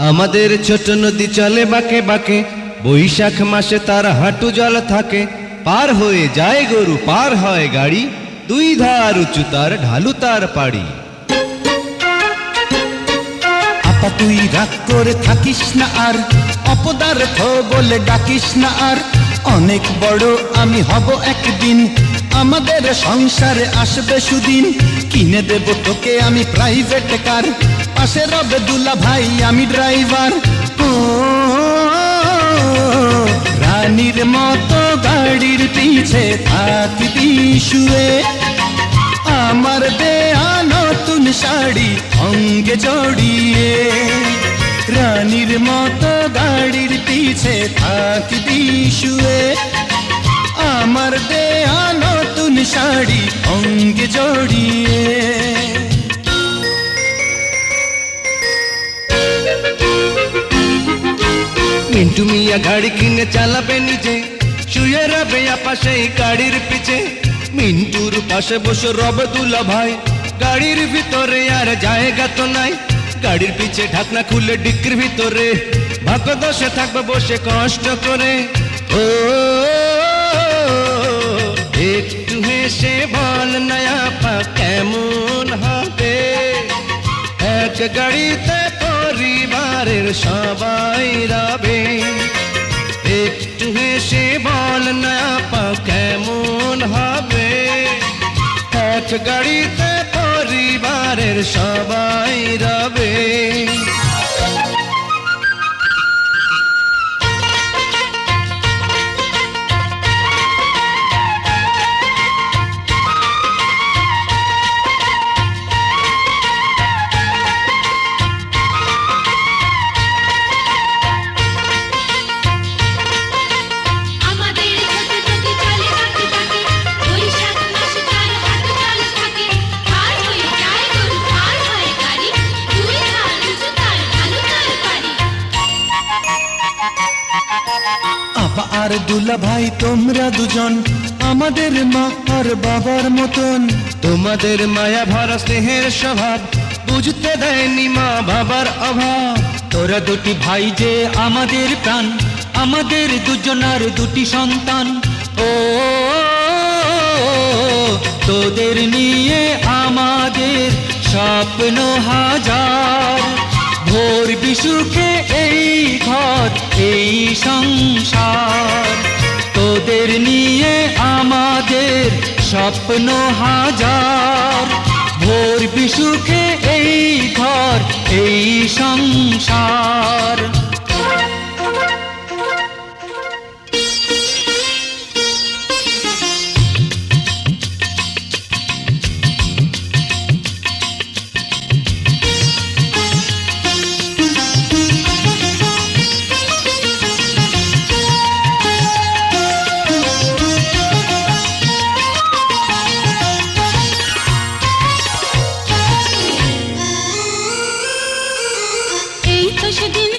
আমাদের ছোট নদী চলে বাঁকে বাঁকে, বৈশাখ মাসে তার হাঁটু জল থাকে। পার হয়ে যায় গরু, পার হয় গাড়ি, দুই ধার উঁচু তার, ঢালু তার পাড়ি। আপা তুই রাগ করে থাকিস না আর, অপদার্থ বলে ডাকিস না আর। অনেক বড় আমি হব একদিন, আমাদের সংসারে আসবে সুদিন। কিনে দেব তোকে আমি প্রাইভেট কার, পাশে রবে দুলা ভাই আমি ড্রাইভার। রানীর মতো গাড়ির পিছে থাকবি শুয়ে, আমার দেয়া নতুন শাড়ি অঙ্গে জড়িয়ে। রানীর মতো গাড়ির পিছে থাকবি শুয়ে, আমার দেয়া নতুন শাড়ি অঙ্গে জড়িয়ে। মিন্টু মিয়া গাড়ি কিনে চালাবে নিজে, শুয়ে রবে আপা সেই গাড়ির পিছে। মিন্টুর পাশে বসে রবে দুলা ভাই, গাড়ির ভিতরে আর জায়গা তো নাই। গাড়ির পিছে ঢাকনা খুলে ডিক্কির ভিতরে, ভাগ্য দশে থাকবে বসে কষ্ট করে। ও একটু হেসে বল না আপা কেমন হবে, এক গাড়িতে পরিবারের সবাই রবে। একটু হেসে বল না আপা কেমন হবে, এক গাড়িতে পরিবারের সবাই রবে। আপা আর দুলা ভাই তোমরা দুজন আমাদের মা আর বাবার মতন। তোমাদের মায়া ভরা স্নেহের স্বভাব বুঝতে দেয়নি মা বাবার অভাব। তোরা দুটি ভাই যে আমাদের প্রাণ, আমাদের দুজনার দুটি সন্তান। ও তোদের নিয়ে আমাদের স্বপ্ন হাজার, ভোর বিশুকে এই ঘর এই সংসার। তোদের নিয়ে আমাদের স্বপ্ন হাজার, ভোর বিশুকে এই ঘর এই সংসার। সেদিন